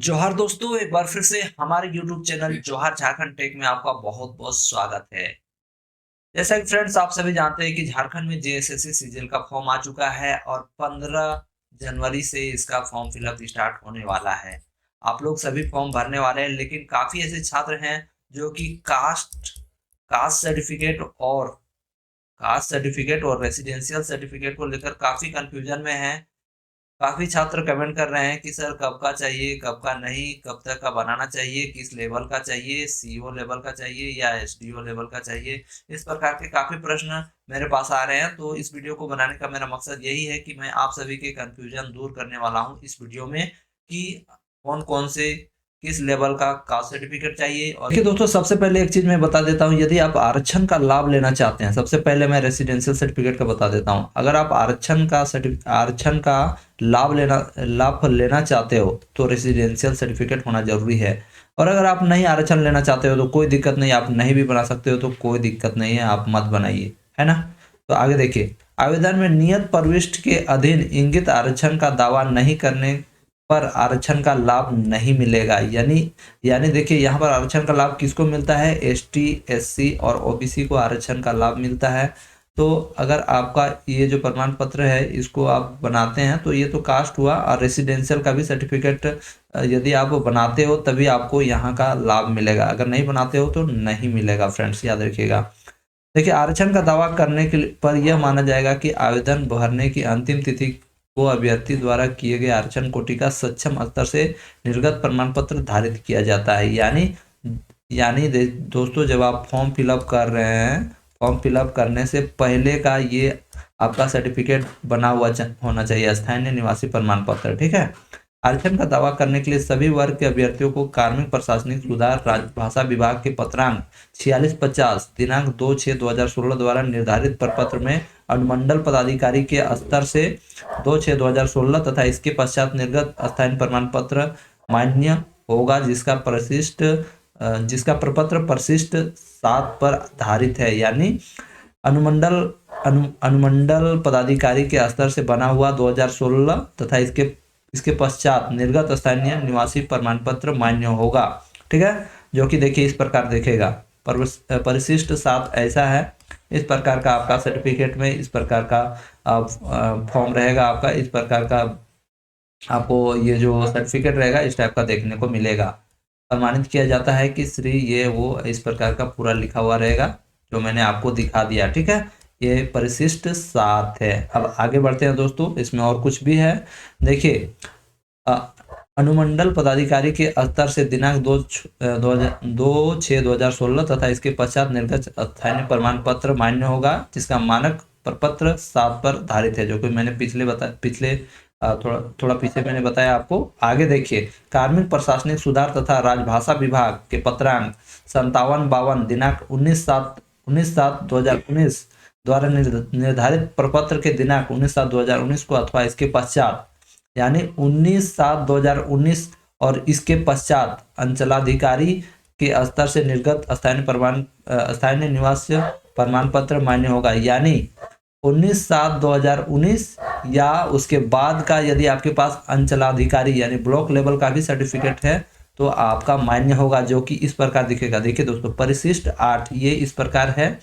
जोहार दोस्तों, एक बार फिर से हमारे यूट्यूब चैनल जोहार झारखंड टेक में आपका बहुत-बहुत स्वागत है। जैसा कि फ्रेंड्स आप सभी जानते हैं कि झारखंड में जेएसएससी सीजीएल का फॉर्म आ चुका है और 15 जनवरी से इसका फॉर्म फिलअप स्टार्ट होने वाला है। आप लोग सभी फॉर्म भरने वाले हैं, लेकिन काफ़ी ऐसे छात्र हैं जो कि कास्ट सर्टिफिकेट और रेसिडेंशियल सर्टिफिकेट को लेकर काफ़ी कन्फ्यूजन में हैं। काफ़ी छात्र कमेंट कर रहे हैं कि सर कब का चाहिए, कब का नहीं, कब तक का बनाना चाहिए, किस लेवल का चाहिए, सीओ लेवल का चाहिए या एसडीओ लेवल का चाहिए। इस प्रकार के काफ़ी प्रश्न मेरे पास आ रहे हैं, तो इस वीडियो को बनाने का मेरा मकसद यही है कि मैं आप सभी के कन्फ्यूजन दूर करने वाला हूँ इस वीडियो में कि कौन-कौन से किस लेवल का कास्ट सर्टिफिकेट चाहिए। और देखिए दोस्तों, सबसे पहले एक चीज़ मैं बता देता हूँ, यदि आप आरक्षण का लाभ लेना चाहते हैं, सबसे पहले मैं रेसिडेंशियल सर्टिफिकेट का बता देता हूँ। अगर आप आरक्षण का लाभ लेना चाहते हो तो रेसिडेंशियल सर्टिफिकेट होना जरूरी है। और अगर आप नहीं आरक्षण लेना चाहते हो तो कोई दिक्कत नहीं, आप नहीं भी बना सकते हो तो कोई दिक्कत नहीं है, आप मत बनाइए, है ना। तो आगे देखिए, आवेदन में नियत प्रविष्टि के अधीन इंगित आरक्षण का दावा नहीं करने पर आरक्षण का लाभ नहीं मिलेगा। यानी यानी देखिए, यहाँ पर आरक्षण का लाभ किसको मिलता है? एसटी, एससी और ओबीसी को आरक्षण का लाभ मिलता है। तो अगर आपका ये जो प्रमाण पत्र है इसको आप बनाते हैं तो ये तो कास्ट हुआ, और रेसिडेंशियल का भी सर्टिफिकेट यदि आप बनाते हो तभी आपको यहाँ का लाभ मिलेगा, अगर नहीं बनाते हो तो नहीं मिलेगा। फ्रेंड्स याद रखिएगा। देखिए, आरक्षण का दावा करने के पर यह माना जाएगा कि आवेदन भरने की अंतिम तिथि को अभ्यर्थी द्वारा किए गए आरक्षण कोटि का सक्षम स्तर से निर्गत प्रमाण पत्र धारित किया जाता है। यानी दोस्तों, जब आप फॉर्म फिलअप कर रहे हैं, फॉर्म फिलअप करने से पहले का ये आपका सर्टिफिकेट बना हुआ होना चाहिए, स्थानीय निवासी प्रमाण पत्र। ठीक है। आरक्षण का दावा करने के लिए सभी वर्ग के अभ्यर्थियों को कार्मिक प्रशासनिक सुधार राजभाषा विभाग के पत्रांक 4650 दिनांक 2/6/2016 द्वारा निर्धारित प्रपत्र में अनुमंडल पदाधिकारी के स्तर से 2/6/2016 तथा इसके पश्चात निर्गत स्थानीय प्रमाण पत्र मान्य होगा, जिसका प्रपत्र परिशिष्ट 7 पर आधारित है। यानी अनुमंडल पदाधिकारी के स्तर से बना हुआ 2016 तथा इसके पश्चात निर्गत स्थानीय निवासी प्रमाण पत्र मान्य होगा। ठीक है, जो कि देखिए इस प्रकार देखेगा, परिशिष्ट 7 ऐसा है, इस प्रकार का आपका सर्टिफिकेट में इस प्रकार का फॉर्म रहेगा आपका, इस प्रकार का आपको ये जो सर्टिफिकेट रहेगा इस टाइप का देखने को मिलेगा। प्रमाणित किया जाता है कि श्री ये वो, इस प्रकार का पूरा लिखा हुआ रहेगा जो मैंने आपको दिखा दिया। ठीक है, ये परिशिष्ट 7 है। अब आगे बढ़ते हैं दोस्तों, इसमें और कुछ भी है। देखिए, अनुमंडल पदाधिकारी के स्तर से दिनांक 2/6/2016 तथा इसके पश्चात निर्गत स्थानीय प्रमाण पत्र मान्य होगा, जिसका मानक प्रपत्र 7 पर आधारित है, जो कि मैंने पिछले थोड़ा पीछे मैंने बताया आपको। आगे देखिए, कार्मिक प्रशासनिक सुधार तथा राजभाषा विभाग के पत्रांक 5752 दिनांक 19/7/2019 द्वारा निर्धारित प्रपत्र के दिनांक 19/7/2019 को अथवा इसके पश्चात, यानी 19/7/2019 और इसके पश्चात अंचलाधिकारी के स्तर से निर्गत स्थानीय निवास प्रमाण पत्र मान्य होगा। यानी 19/7/2019 या उसके बाद का यदि आपके पास अंचलाधिकारी यानी ब्लॉक लेवल का भी सर्टिफिकेट है तो आपका मान्य होगा, जो कि इस प्रकार दिखेगा। देखिए दोस्तों, परिशिष्ट 8 ये इस प्रकार है,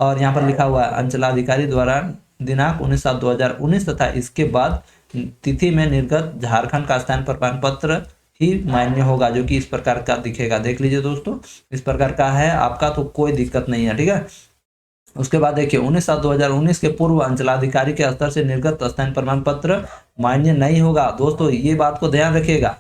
और यहाँ पर लिखा हुआ है अंचलाधिकारी द्वारा दिनांक 19/7/2019 तथा इसके बाद तिथि में निर्गत झारखंड का स्थानीय प्रमाण पत्र ही मान्य होगा, जो कि इस प्रकार का दिखेगा। देख लीजिए दोस्तों, इस प्रकार का है आपका, तो कोई दिक्कत नहीं है। ठीक है। उसके बाद देखिए, 19/7/2019 के पूर्व अंचलाधिकारी के स्तर से निर्गत स्थानीय प्रमाण पत्र मान्य नहीं होगा। दोस्तों ये बात को ध्यान रखिएगा,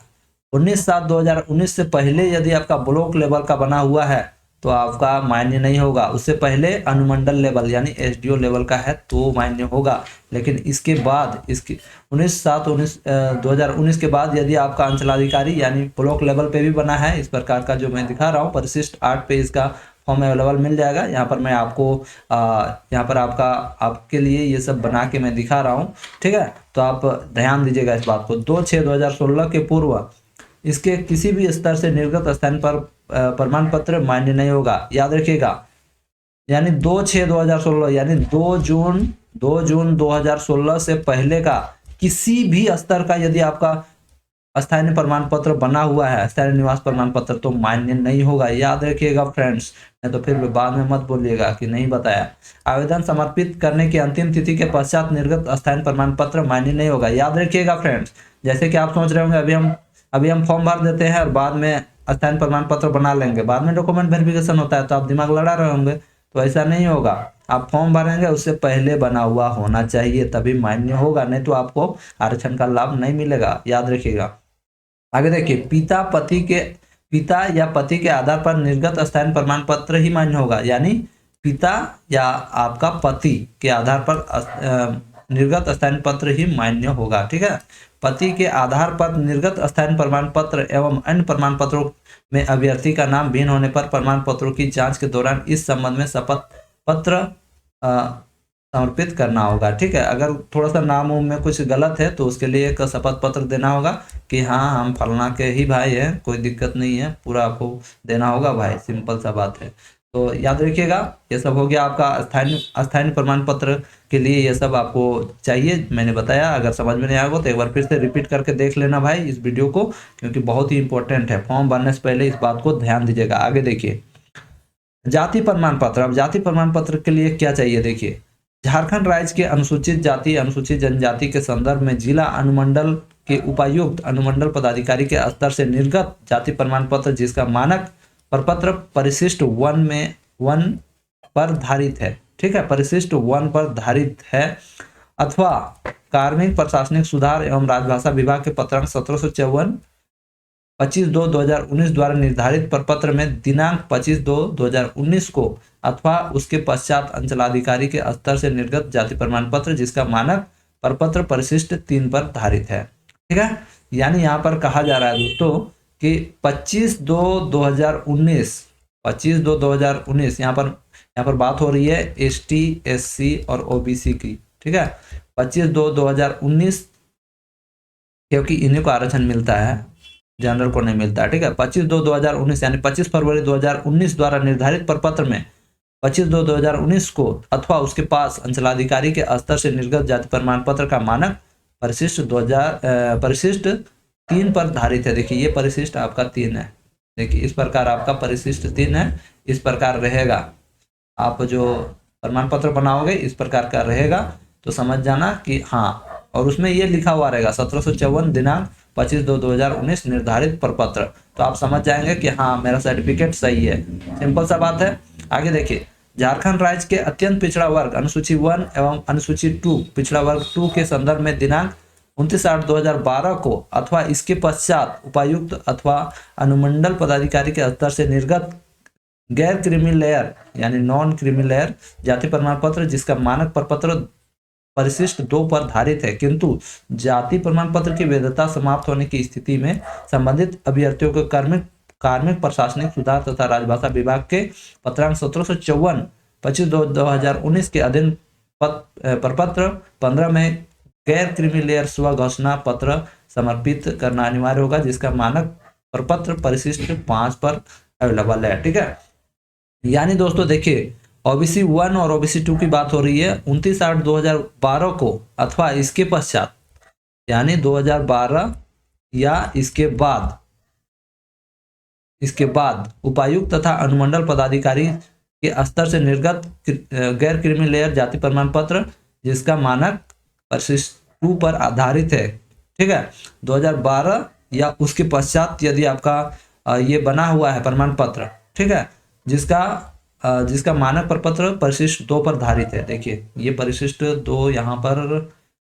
19/7/2019 से पहले यदि आपका ब्लॉक लेवल का बना हुआ है तो आपका मान्य नहीं होगा। उससे पहले अनुमंडल लेवल यानी एसडीओ लेवल का है तो मान्य होगा। लेकिन इसके बाद 2019 के बाद यदि आपका अंचलाधिकारी यानी ब्लॉक लेवल पे भी बना है, इस प्रकार का जो मैं दिखा रहा हूँ, परिशिष्ट 8 पे इसका फॉर्म अवेलेबल मिल जाएगा। यहाँ पर मैं आपको यहाँ पर आपके लिए ये सब बना के मैं दिखा रहा हूँ। ठीक है, तो आप ध्यान दीजिएगा इस बात को। 2/6/2016 के पूर्व इसके किसी भी स्तर से निर्गत स्थान पर प्रमाण पत्र मान्य नहीं होगा। याद रखिएगा, यानी 2/6/2016 यानी 2 जून 2016 से पहले का किसी भी स्तर का यदि आपका स्थायी प्रमाण पत्र बना हुआ है, स्थायी निवास प्रमाण पत्र तो मान्य नहीं होगा, याद रखिएगा फ्रेंड्स, नहीं तो फिर बाद में मत बोलिएगा कि नहीं बताया। आवेदन समर्पित करने की अंतिम तिथि के पश्चात निर्गत स्थायी प्रमाण पत्र मान्य नहीं होगा, याद रखिएगा फ्रेंड्स। जैसे कि आप सोच रहे होंगे अभी हम फॉर्म भर देते हैं और बाद में स्थायी प्रमाण पत्र बना लेंगे, बाद में डॉक्यूमेंट वेरिफिकेशन होता है तो आप दिमाग लड़ा रहे होंगे, तो ऐसा नहीं होगा। आप फॉर्म भरेंगे उससे पहले बना हुआ होना चाहिए, तभी मान्य होगा, नहीं तो आपको आरक्षण का लाभ नहीं मिलेगा, याद रखिएगा। आगे देखिए, पिता या पति के आधार पर निर्गत स्थायी प्रमाण पत्र ही मान्य होगा, यानी पिता या आपका पति के आधार पर निर्गत स्थायी पत्र ही मान्य होगा, ठीक है। पति के आधार पर निर्गत स्थायी प्रमाण पत्र एवं अन्य प्रमाण पत्रों में अभ्यर्थी का नाम भिन्न होने पर प्रमाण पत्रों की जांच के दौरान इस संबंध में शपथ पत्र समर्पित करना होगा, ठीक है। अगर थोड़ा सा नाम में कुछ गलत है तो उसके लिए एक शपथ पत्र देना होगा कि हाँ हम फलना के ही भाई हैं, कोई दिक्कत नहीं है, पूरा आपको देना होगा भाई, सिंपल सा बात है। तो याद रखिएगा, ये सब हो गया आपका स्थायी प्रमाण पत्र के लिए, ये सब आपको चाहिए, मैंने बताया। अगर समझ में नहीं आएगा तो एक बार फिर से रिपीट करके देख लेना भाई इस वीडियो को, क्योंकि बहुत ही इंपॉर्टेंट है। फॉर्म भरने से पहले इस बात को ध्यान दीजिएगा। आगे देखिए, जाति प्रमाण पत्र। अब जाति प्रमाण पत्र के लिए क्या चाहिए, देखिए, झारखंड राज्य के अनुसूचित जाति अनुसूचित जनजाति के संदर्भ में जिला अनुमंडल के उपायुक्त अनुमंडल पदाधिकारी के स्तर से निर्गत जाति प्रमाण पत्र जिसका मानक प्रपत्र परिशिष्ट 1 पर धारित है, ठीक है, परिशिष्ट 1 पर धारित है, अथवा कार्मिक प्रशासनिक सुधार एवं राजभाषा विभाग के पत्रांक 1754 25/2/2019 द्वारा निर्धारित प्रपत्र में दिनांक 25/2/2019 को अथवा उसके पश्चात अंचलाधिकारी के स्तर से निर्गत जाति प्रमाण पत्र जिसका मानक प्रपत्र परिशिष्ट 3 पर धारित है, ठीक है। यानी यहाँ पर कहा जा रहा है दोस्तों कि 25/2/2019 यहाँ पर बात हो रही है ST SC और OBC की, ठीक है। 25/2/2019 क्योंकि इन्हीं को आरक्षण मिलता है, जनरल को नहीं मिलता है, ठीक है। 25/2/2019 यानी 25 फरवरी 2019 द्वारा निर्धारित प्रपत्र में 25/2/2019 को अथवा उसके पास अंचलाधिकारी के स्तर से निर्गत जाति प्रमाण पत्र का मानक परिशिष्ट 3 पर धारित है। देखिए, ये परिशिष्ट आपका 3 है, देखिए इस प्रकार आपका परिशिष्ट 3 है, इस प्रकार रहेगा। आप जो प्रमाण पत्र बनाओगे इस प्रकार का रहेगा, तो समझ जाना कि हाँ, और उसमें ये लिखा हुआ रहेगा 1754 दिनांक 25/2/2019 निर्धारित प्रपत्र, तो आप समझ जाएंगे कि हाँ मेरा सर्टिफिकेट सही है, सिंपल सा बात है। आगे देखिए, झारखंड राज्य के अत्यंत पिछड़ा वर्ग अनुसूची 1 एवं अनुसूची 2 पिछड़ा वर्ग 2 के संदर्भ में दिनांक 29/8/2012 को अथवा इसके पश्चात उपायुक्त अथवा अनुमंडल पदाधिकारी के स्तर से निर्गत गैर क्रीमी लेयर यानी नॉन क्रीमी लेयर जाति प्रमाण पत्र जिसका मानक प्रपत्र परिशिष्ट 2 पर धारित है, किंतु जाति प्रमाण पत्र की वैधता समाप्त होने की स्थिति में संबंधित अभ्यर्थियों को कार्मिक प्रशासनिक सुधार तथा राजभाषा विभाग के पत्रांक 1754 25/2/2019 के अधीन प्रपत्र 15 में गैर क्रीमी लेयर स्व घोषणा पत्र समर्पित करना अनिवार्य होगा जिसका मानक प्रपत्र परिशिष्ट 5 पर अवेलेबल है, ठीक है। यानी दोस्तों देखिए, OBC 1 और OBC 2 की बात हो रही है 29/8/2012 को अथवा इसके पश्चात, यानी 2012 या इसके बाद उपायुक्त तथा अनुमंडल पदाधिकारी के स्तर से निर्गत गैर क्रीमी लेयर जाति प्रमाण पत्र जिसका मानक परिशिष्ट 2 पर आधारित है, ठीक है। 2012 या उसके पश्चात यदि आपका ये बना हुआ है प्रमाण पत्र, ठीक है, जिसका मानक प्रपत्र परिशिष्ट 2 पर धारित है। देखिए, ये परिशिष्ट 2 यहाँ पर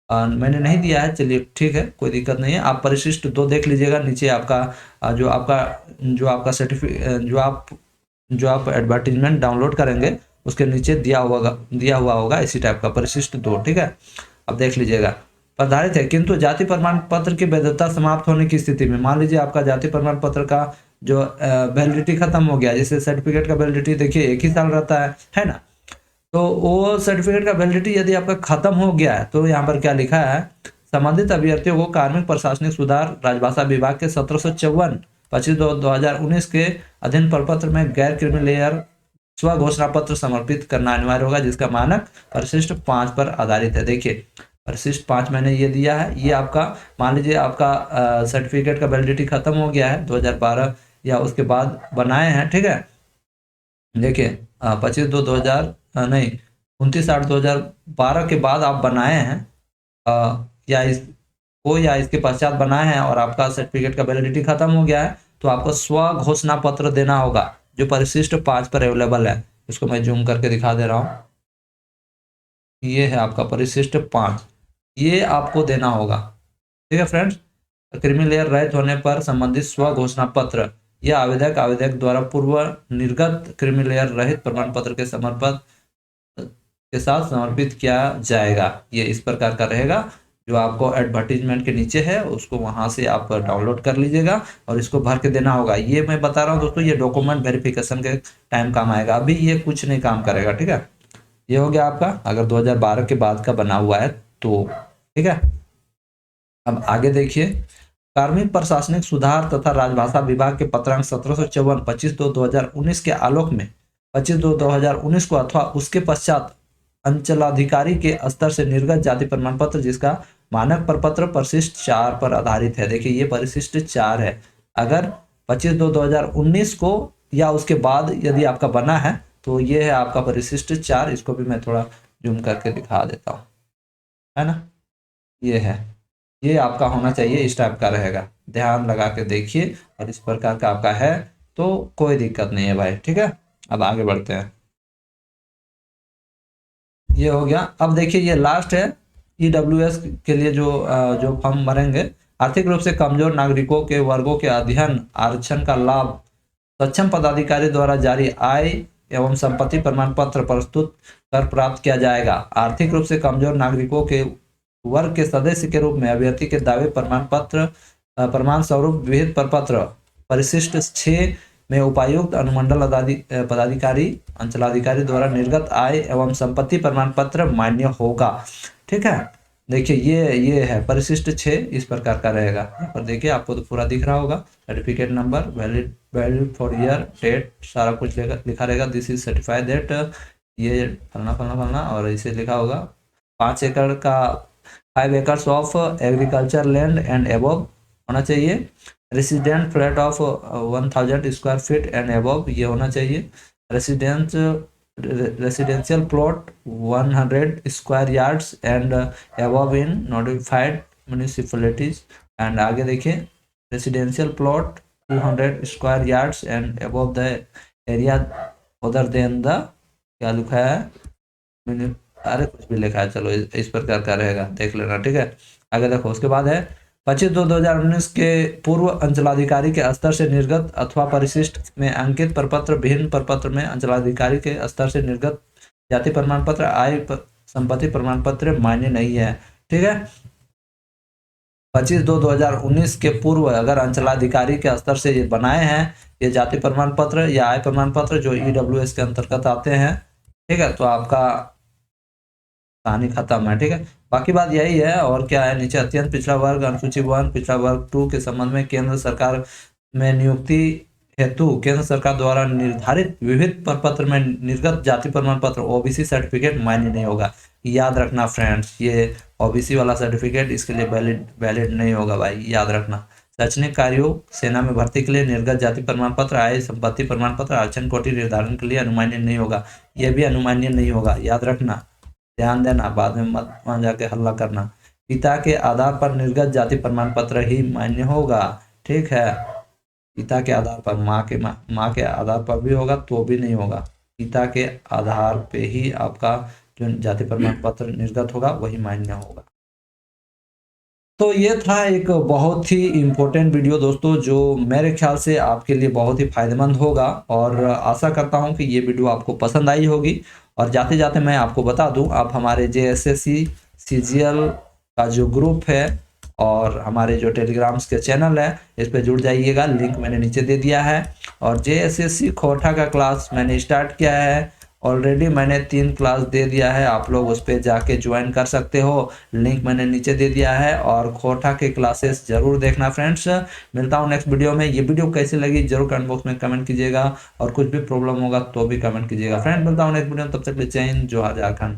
मैंने नहीं दिया है, चलिए ठीक है, कोई दिक्कत नहीं है। आप परिशिष्ट 2 देख लीजिएगा, नीचे आपका जो आपका सर्टिफिकेट जो आप एडवर्टीजमेंट डाउनलोड करेंगे उसके नीचे दिया हुआ होगा इसी टाइप का परिशिष्ट 2, ठीक है, अब देख लीजिएगा। प्रधारित है, किंतु जाति प्रमाण पत्र की वैधता समाप्त होने की स्थिति में, मान लीजिए आपका जाति प्रमाण पत्र का जो वैलिडिटी खत्म हो गया, जैसे सर्टिफिकेट का वैलिडिटी देखिए 1 ही साल रहता है ना, तो वो सर्टिफिकेट का वैलिडिटी यदि आपका खत्म हो गया है तो यहाँ पर क्या लिखा है, संबंधित अभ्यर्थियों को कार्मिक प्रशासनिक सुधार राजभाषा विभाग के 1754 25/2/2019 के अधीन प्रपत्र में गैर क्रीमी लेयर स्व घोषणा पत्र समर्पित करना अनिवार्य होगा जिसका मानक परिशिष्ट 5 पर आधारित है। देखिए, परिशिष्ट 5 महीने ये दिया है। ये आपका मान लीजिए आपका सर्टिफिकेट का वैलिडिटी खत्म हो गया है 2012 या उसके बाद बनाए हैं, ठीक है। देखिए 25/2/2000 नहीं 29/8/2012 के बाद आप बनाए हैं या इसको या इसके पश्चात बनाए हैं और आपका सर्टिफिकेट का वैलिडिटी खत्म हो गया है, तो आपको स्व घोषणा पत्र देना होगा जो परिशिष्ट 5 पर अवेलेबल है। इसको मैं जूम करके दिखा दे रहा हूँ। ये है आपका परिशिष्ट 5, ये आपको देना होगा, ठीक है फ्रेंड्स। क्रीमी लेयर रहित होने पर संबंधित स्व घोषणा पत्र या आवेदक द्वारा पूर्व निर्गत क्रीमी लेयर रहित प्रमाण पत्र के के साथ समर्पित किया जाएगा। ये इस प्रकार का रहेगा, जो आपको एडवर्टीजमेंट के नीचे है उसको वहां से आप डाउनलोड कर लीजिएगा और इसको भर के देना होगा। ये मैं बता रहा हूँ दोस्तों, ये डॉक्यूमेंट वेरिफिकेशन के टाइम काम आएगा, अभी ये कुछ नहीं काम करेगा, ठीक है। ये हो गया आपका अगर 2012 के बाद का बना हुआ है तो, ठीक है। अब आगे देखिए, कार्मिक प्रशासनिक सुधार तथा राजभाषा विभाग के पत्रांक 1754 25/2/2019 के आलोक में 25/2/2019 को अथवा उसके पश्चात अंचलाधिकारी के स्तर से निर्गत जाति प्रमाण पत्र जिसका मानक प्रपत्र परिशिष्ट 4 पर आधारित है। देखिए ये परिशिष्ट 4 है। अगर 25/2/2019 को या उसके बाद यदि आपका बना है तो ये है आपका परिशिष्ट 4। इसको भी मैं थोड़ा जूम करके दिखा देता हूँ, है ना। ये है, ये आपका होना चाहिए, इस टाइप का रहेगा, ध्यान लगा के देखिए। और इस प्रकार का आपका है तो कोई दिक्कत नहीं है भाई, ठीक है। अब आगे बढ़ते हैं। ये हो गया। अब देखिए ये लास्ट है, ईडब्ल्यूएस के लिए जो फॉर्म भरेंगे। आर्थिक रूप से कमजोर नागरिकों के वर्गों के अध्ययन आरक्षण का लाभ सक्षम पदाधिकारी द्वारा जारी आय एवं संपत्ति प्रमाण पत्र प्रस्तुत कर प्राप्त किया जाएगा। आर्थिक रूप से कमजोर नागरिकों के वर्ग के सदस्य के रूप में अभ्यर्थी के दावे प्रमाण पत्र प्रमाण स्वरूप विहित प्रपत्र परिशिष्ट 6 में उपायुक्त अनुमंडल पदाधिकारी अंचलाधिकारी द्वारा निर्गत आय एवं संपत्ति प्रमाण पत्र मान्य होगा, ठीक है। देखिए ये है परिशिष्ट 6, इस प्रकार का रहेगा। यहाँ पर देखिए आपको तो पूरा दिख रहा होगा, certificate number, valid for year, date, सारा कुछ लिखा रहेगा। दिस इज सर्टिफाइड दैट, ये फलना फलना फलना, और इसे लिखा होगा 5 एकड़ का 5 acres of agriculture land and above होना चाहिए। Resident flat of 1000 square feet and above ये होना चाहिए। Residential plot 100 square yards and above in notified municipalities. And आगे देखिए residential plot 200 square yards and above the area other than the, क्या लिखा है, अरे कुछ भी लिखा है, चलो इस प्रकार का रहेगा, देख लेना, ठीक है। आगे देखो, उसके बाद है 25/2/2019 के पूर्व अंचलाधिकारी के स्तर से निर्गत अथवा परिशिष्ट में अंकित प्रपत्र भिन्न प्रपत्र में अंचलाधिकारी के स्तर से निर्गत जाति प्रमाण पत्र आय संपत्ति प्रमाण पत्र मान्य नहीं है, ठीक है। 25/2/2019 के पूर्व अगर अंचलाधिकारी के स्तर से ये बनाए हैं ये जाति प्रमाण पत्र या आय प्रमाण पत्र जो ईडब्ल्यूएस के अंतर्गत आते हैं, ठीक है, तो आपका कहानी खत्म है, ठीक है। बाकी बात यही है, और क्या है, नीचे अत्यंत पिछड़ा वर्ग, अनुसूची 1, पिछड़ा वर्ग 2 के संबंध में केंद्र सरकार में नियुक्ति हेतु केंद्र सरकार द्वारा निर्धारित विविध प्रपत्र में निर्गत जाति प्रमाण पत्र ओबीसी सर्टिफिकेट मान्य नहीं होगा। याद रखना फ्रेंड्स, ये ओबीसी वाला सर्टिफिकेट इसके लिए वैलिड नहीं होगा भाई, याद रखना। शैक्षणिक कार्यों, सेना में भर्ती के लिए निर्गत जाति प्रमाण पत्र, आय संपत्ति प्रमाण पत्र आरक्षण कोटि निर्धारण के लिए अनुमान्य नहीं होगा, यह भी अनुमान्य नहीं होगा, याद रखना, ध्यान देना, बाद में मत वहां जाके हल्ला करना। पिता के आधार पर निर्गत जाति प्रमाण पत्र ही मान्य होगा, ठीक है। पिता के आधार पर, माँ के आधार पर भी होगा तो भी नहीं होगा, पिता के आधार पे ही आपका जो जाति प्रमाण पत्र निर्गत होगा वही मान्य होगा। तो ये था एक बहुत ही इम्पोर्टेंट वीडियो दोस्तों, जो मेरे ख्याल से आपके लिए बहुत ही फायदेमंद होगा, और आशा करता हूँ कि ये वीडियो आपको पसंद आई होगी। और जाते जाते मैं आपको बता दूं, आप हमारे JSSC CGL का जो ग्रुप है और हमारे जो टेलीग्राम्स के चैनल है इस पे जुड़ जाइएगा, लिंक मैंने नीचे दे दिया है। और JSSC खोटा का क्लास मैंने स्टार्ट किया है ऑलरेडी, मैंने 3 क्लास दे दिया है, आप लोग उस पर जाके ज्वाइन कर सकते हो, लिंक मैंने नीचे दे दिया है। और खोटा के क्लासेस जरूर देखना फ्रेंड्स। मिलता हूँ नेक्स्ट वीडियो में। ये वीडियो कैसी लगी जरूर कमेंट बॉक्स में कमेंट कीजिएगा, और कुछ भी प्रॉब्लम होगा तो भी कमेंट कीजिएगा फ्रेंड। मिलता हूँ नेक्स्ट वीडियो में, तब तक के लिए जय हिंद, जोहार झारखंड।